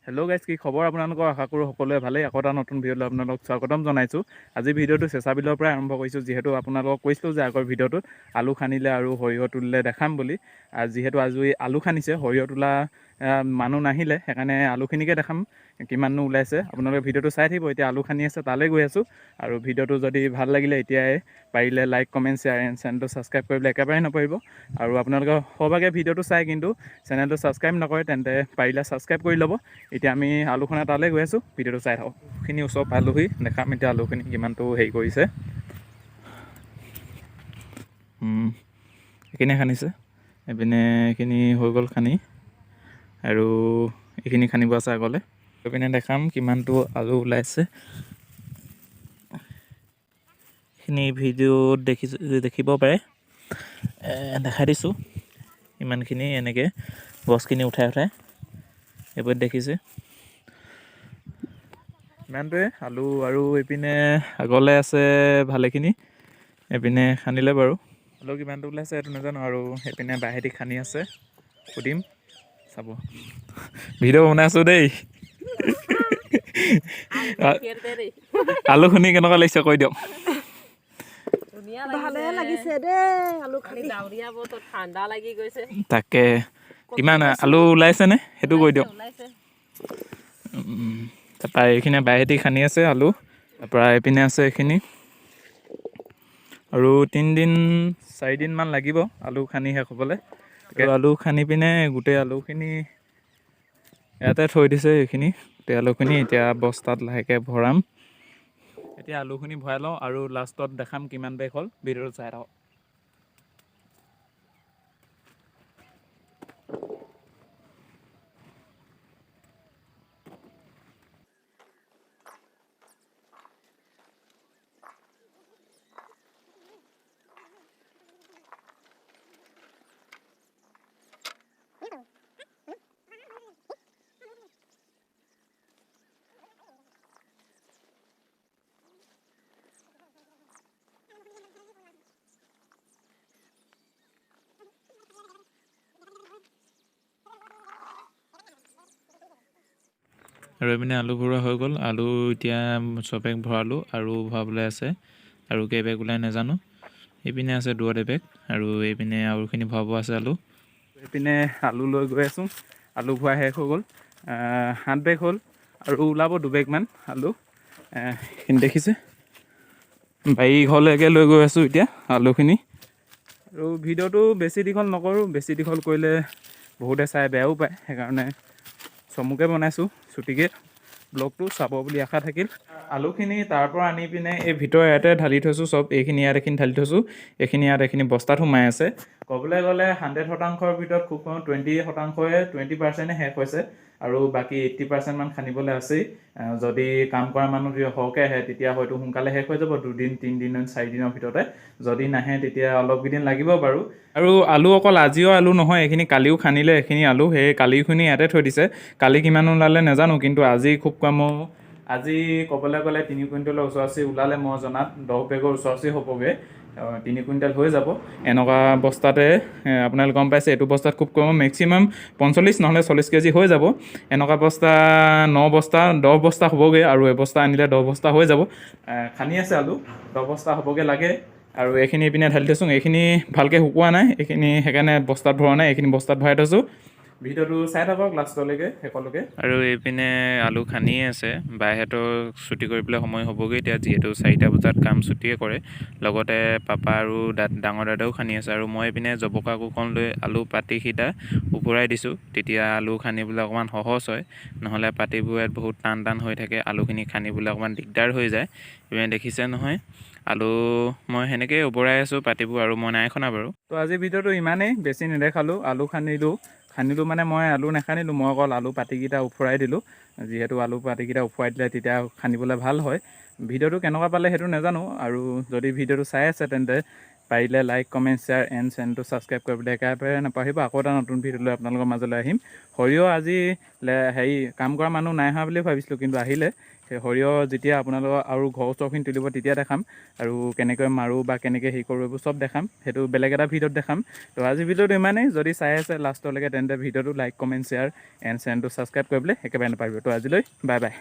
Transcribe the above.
Hello' guys, কি খবৰ আপোনালোকৰ? আশা কৰোঁ সকলোৱে ভালেই। আকৌ এটা নতুন ভিডিঅ'লৈ আপোনালোকক স্বাগতম জনাইছোঁ। আজি ভিডিঅ'টো চেঁচা বিলৰ পৰাই আৰম্ভ কৰিছোঁ, যিহেতু আপোনালোকক কৈছিলোঁ যে আগৰ ভিডিঅ'টোত আলু খানিলে আৰু সৰিয়হ তুলিলে দেখাম বুলি। যিহেতু আজি আলু খানিছে, সৰিয়হ তোলা মানুহ নাহিলে, সেইকাৰণে আলুখিনিকে দেখাম কিমাননো ওলাইছে। আপোনালোকে ভিডিঅ'টো চাই থাকিব। এতিয়া আলু খানি আছে, তালৈ গৈ আছোঁ। আৰু ভিডিঅ'টো যদি ভাল লাগিলে এতিয়াই পাৰিলে লাইক, কমেণ্ট, শ্বেয়াৰ এণ্ড চেনেলটো ছাবস্ক্ৰাইব কৰিবলৈ একেবাৰে নকৰিব। আৰু আপোনালোকে সৰহভাগে ভিডিঅ'টো চাই কিন্তু চেনেলটো ছাবস্ক্ৰাইব নকৰে, তেন্তে পাৰিলে ছাবস্ক্ৰাইব কৰি ল'ব। এতিয়া আমি আলুখনা তালৈ গৈ আছোঁ, ভিডিঅ'টো চাই থাকক। আলুখিনি ওচৰ পালোহি, দেখাম এতিয়া আলুখিনি কিমানটো হেৰি কৰিছে। এইখিনি খান্দিছে, এইপিনে এইখিনি হৈ গ'ল খানি, আৰু এইখিনি খান্দিব আছে আগলৈ। এইপিনে দেখাম কিমানটো আলু ওলাইছে। এইখিনি ভিডিঅ'ত দেখিব পাৰে, দেখাই দিছোঁ ইমানখিনি। এনেকৈ গছখিনি উঠাই এইবোৰ দেখিছে ইমানটোৱে আলু। আৰু এইপিনে আগলৈ আছে ভালেখিনি, এইপিনে খান্দিলে বাৰু। আলু কিমানটো ওলাইছে এইটো নাজানো। আৰু সেইপিনে বাঁহেদি খান্দি আছে, সুধিম, চাব। ভিডিঅ' বনাইছোঁ দেই। আলু শুনি কেনেকুৱা লাগিছে কৈ দিয়ক। ভালে লাগিছে দেই, আলু খানি ডাৱৰীয়া বতৰ, ঠাণ্ডা লাগি গৈছে। তাকে কিমান আলু ওলাইছেনে সেইটো কৈ দিয়ক। তাৰপৰা এইখিনি বাঁহেদি খান্দি আছে আলু। তাৰপৰা এইপিনে আছে এইখিনি। আৰু 3-4দিনমান লাগিব আলু খানি শেষ হ'বলৈ। আলু খানি পিনে গোটেই আলুখিনি ইয়াতে থৈ দিছে। এইখিনি গোটেই আলুখিনি এতিয়া বস্তাত লাহেকৈ ভৰাম। এতিয়া আলুখিনি ভৰাই লওঁ আৰু লাষ্টত দেখাম কিমান বেগ হ'ল। ভিডিঅ'টো চাই থাকক। আৰু এইপিনে আলু ভৰোৱা হৈ গ'ল। আলু এতিয়া চবেগ ভৰালোঁ আৰু ভৰাবলৈ আছে, আৰু কেইবেগ ওলাই নাজানো। এইপিনে আছে দূৰত এবেগ, আৰু এইপিনে আৰুখিনি ভৰাব আছে আলু। এইপিনে আলু লৈ গৈ আছোঁ। আলু ভৰাই শেষ হৈ গ'ল, 7 বেগ হ'ল, আৰু ওলাব 2 বেগমান আলু। এইখিনি দেখিছে, বাৰী ঘৰলৈকে লৈ গৈ আছোঁ এতিয়া আলুখিনি। আৰু ভিডিঅ'টো বেছি দীঘল নকৰোঁ, বেছি দীঘল কৰিলে বহুতে চাই বেয়াও পায়, সেইকাৰণে চমুকৈ বনাইছোঁ, চুটিকৈ। ব্লগটো চাব বুলি আশা থাকিল। আলুখিনি তাৰ পৰা আনি পিনে এই ভিতৰ ইয়াতে ঢালি থৈছোঁ চব। এইখিনি ইয়াত এইখিনি ঢালি থৈছোঁ, এইখিনি ইয়াত এইখিনি বস্তাত সোমাই আছে। ক'বলৈ গ'লে 100%ৰ ভিতৰত খুব কম 20%হে শেষ হৈছে, আৰু বাকী 80% খান্দিবলৈ আছেই। যদি কাম কৰা মানুহ সৰহকৈ আহে তেতিয়া হয়তো সোনকালে শেষ হৈ যাব, 2দিন 3দিন 4 দিনৰ ভিতৰতে। যদি নাহে তেতিয়া অলপ কেইদিন লাগিব বাৰু। আৰু আলু অকল আজিও আলু নহয়, এইখিনি কালিও খান্দিলে। এইখিনি আলু সেই কালিখিনি ইয়াতে থৈ দিছে। কালি কিমান ওলালে নাজানো, কিন্তু আজি খুব কমেও আজি ক'বলৈ গ'লে 3 কুইণ্টেলৰ ওচৰা-ওচৰি ওলালে। মই জনাত 10 বেগৰ ওচৰা-ওচৰি হ'বগৈ, 3 কুইণ্টেল হৈ যাব এনেকুৱা বস্তাতে। আপোনালোকে গম পাইছে, এইটো বস্তাত খুব কম মেক্সিমাম 45 নহ'লে 40 কেজি হৈ যাব। এনেকুৱা বস্তা 9 বস্তা 10 বস্তা হ'বগৈ, আৰু এবস্তা আনিলে 10 বস্তা হৈ যাব। খান্দি আছে আলু, 10 বস্তা হ'বগৈ লাগে। আৰু এইখিনি এইপিনে ঢালি থৈছোঁ। এইখিনি ভালকৈ শুকোৱা নাই, এইখিনি সেইকাৰণে বস্তাত ভৰোৱা নাই, এইখিনি বস্তাত ভৰাই থৈছোঁ। ভিডিঅ'টো চাই থাকক লাষ্টলৈকে, শেষলৈকে। আৰু এইপিনে আলু খান্দিয়ে আছে। বাইহঁতৰ ছুটি কৰিবলৈ সময় হ'বগৈ এতিয়া, যিহেতু 4টা বজাত কাম ছুটিয়ে কৰে। লগতে পাপা আৰু ডাঙৰ দাদাও খান্দি আছে। আৰু মই এইপিনে জবকা কোৰখন লৈ আলু পাতিকেইটা উভৰাই দিছোঁ, তেতিয়া আলু খান্দিবলৈ অকণমান সহজ হয়। নহ'লে পাতিবোৰ ইয়াত বহুত টান হৈ থাকে, আলুখিনি খান্দিবলৈ অকণমান দিগদাৰ হৈ যায়। এইপিনে দেখিছে নহয়, আলু মই সেনেকৈয়ে উভৰাই আছোঁ পাতিবোৰ, আৰু মই নাই খনা বাৰু। তো আজিৰ ভিডিঅ'টো ইমানেই, বেছি নেদেখালোঁ। আলু খান্দিলোঁ মানে মই আলু নাখান্দিলোঁ, মই অকল আলু পাতিকেইটা উফৰাই দিলোঁ। যিহেতু আলু পাতিকেইটা উফৰাই দিলে তেতিয়া খান্দিবলৈ ভাল হয়। ভিডিঅ'টো কেনেকুৱা পালে সেইটো নাজানো, আৰু যদি ভিডিঅ'টো চাই আছে তেন্তে পাৰিলে লাইক কমেণ্ট শ্বেয়াৰ এণ্ড চেনেলটো ছাবস্ক্ৰাইব কৰিবলৈ একেবাৰে নাপাহৰিব। আকৌ এটা নতুন ভিডিঅ' লৈ আপোনালোকৰ মাজলৈ আহিম। সৰিয়হ আজি কাম কৰা মানুহ নাই অহা বুলি ভাবিছিলোঁ, কিন্তু আহিলে। সেই সৰিয়হ যেতিয়া আপোনালোকৰ আৰু ঘৰৰ ওচৰখিনি তুলিব তেতিয়া দেখাম, আৰু কেনেকৈ মাৰোঁ বা কেনেকৈ হেৰি কৰোঁ এইবোৰ চব দেখাম। সেইটো বেলেগ এটা ভিডিঅ'ত দেখাম। তো আজি ভিডিঅ'টো ইমানেই। যদি চাই আছে লাষ্টলৈকে তেন্তে ভিডিঅ'টো লাইক কমেণ্ট শ্বেয়াৰ এণ্ড চেনেলটো ছাবস্ক্ৰাইব কৰিবলৈ একেবাৰে নাপাহৰিব। তো আজিলৈ বাই বাই।